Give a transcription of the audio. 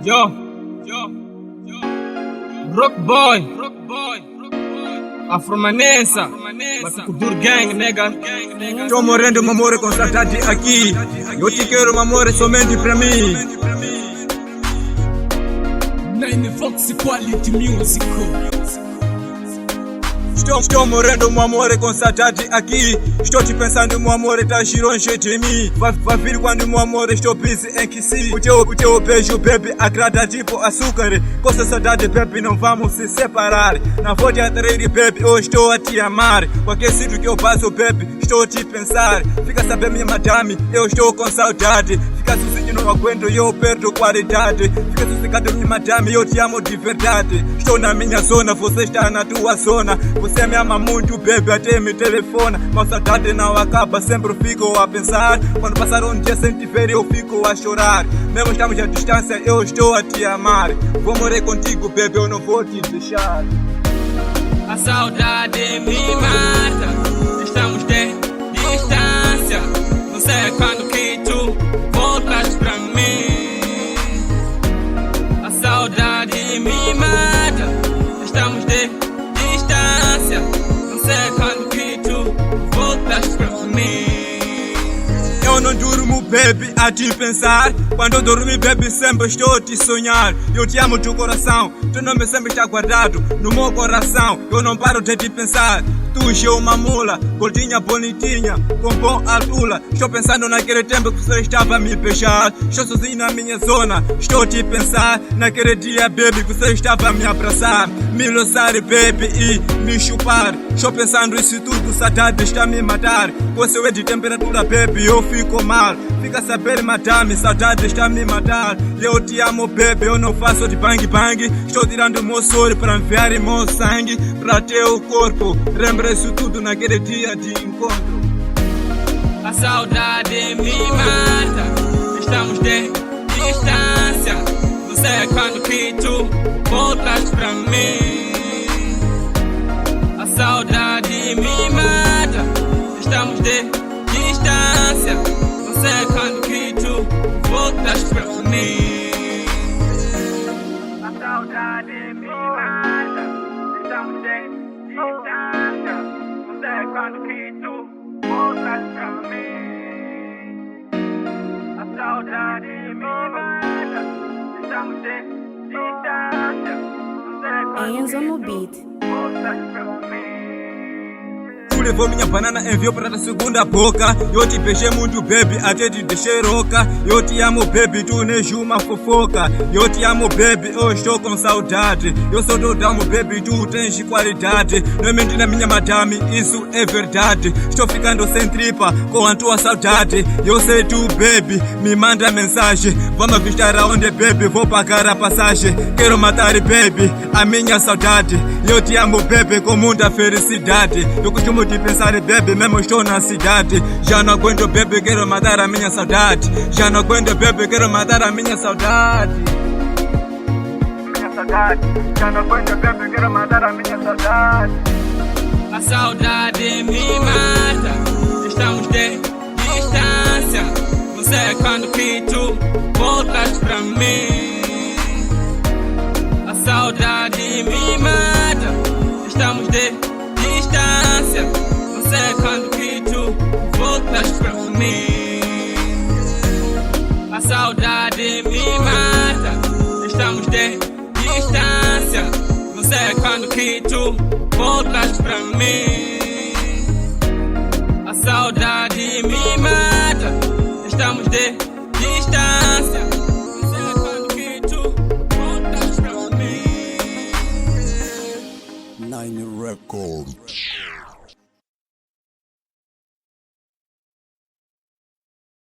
Yo, Rock Boy, Afromanensa, Batukudur Gang, nega. Tô morrendo, meu amor, com saudade aqui. Eu te quero, meu amor, somente pra mim. Nine Fox Quality Music. Estou morrendo, meu amor, com saudade aqui. Estou te pensando, meu amor, tá longe de mim. Vai vir quando, meu amor, estou busy em que sim. O teu beijo, baby, agrada tipo açúcar. Com essa saudade, baby, não vamos se separar. Não vou te atrair, baby, eu estou a te amar. Qualquer sítio que eu passo, baby, estou a te pensar. Fica sabendo, minha madame, eu estou com saudade. Fica sozinho, não aguento, eu perdo qualidade. Fica sossegado, minha madame, eu te amo de verdade. Estou na minha zona, você está na tua zona. Você me ama muito, baby, até me telefona. Mas saudade não acaba, sempre fico a pensar. Quando passar um dia sem te ver, eu fico a chorar. Mesmo estamos à distância, eu estou a te amar. Vou morrer contigo, baby, eu não vou te deixar. A saudade me mata, estamos de distância. Não sei quando que tu voltas pra mim. A saudade me mata, estamos de distância. Não sei quando que tu voltas pra mim. Eu não durmo, baby, a te pensar. Quando eu dormi, baby, sempre estou a te sonhar. Eu te amo de coração, teu nome sempre está guardado no meu coração. Eu não paro de te pensar. Tu é uma mula, gordinha bonitinha, com bom altura. Estou pensando naquele tempo que você estava a me beijar. Estou sozinho na minha zona, estou a te pensar. Naquele dia, baby, que você estava a me abraçar, me lançar, baby, e me chupar. Estou pensando isso tudo, saudade está a me matar. Com seu é de temperatura, baby, eu fico mal. Fica saber, madame, saudade está a me matar. Eu te amo, baby, eu não faço de bang bang. Estou tirando meu soro para enviar meu sangue para teu corpo. Lembra isso tudo naquele dia de encontro. A saudade me mata, estamos de distância. Não sei quando que tu voltas pra mim. A saudade me mata, estamos de distância. Não sei quando que tu voltas pra mim. A saudade me mata, estamos de distância. Não sei quando que tu voltas pra mim. A saudade me mata, estamos de distância. Não sei quando Enzo no beat. voltas pra mim. Tu levou minha banana, enviou para a segunda boca. Eu te beijei muito, baby, até te deixei rouca. Eu te amo, baby, tu nem uma fofoca. Eu te amo, baby, eu estou com saudade. Eu sou do damo, baby, tu tens qualidade. Não mente na minha madame, isso é verdade. Estou ficando sem tripa com a tua saudade. Eu sei tu, baby, me manda mensagem. Vamos avistar aonde, baby, vou pagar a passagem. Quero matar, baby, a minha saudade. Eu te amo, baby, com muita felicidade. Eu costumo te pensar, baby, mesmo estou na cidade. Já não aguento, baby, quero matar a minha saudade. Já não aguento, baby, quero matar a minha saudade. Minha saudade. Já não aguento, baby, quero matar a minha saudade. A saudade me mata, estamos de distância. Não sei quando que tu voltas pra mim. A saudade me mata, estamos de distância. Não sei quando que tu voltas pra mim. A saudade me mata, estamos de distância. Não sei quando que tu voltas pra mim. A saudade me mata, estamos de distância. Não sei quando que tu voltas pra mim. Nine Records.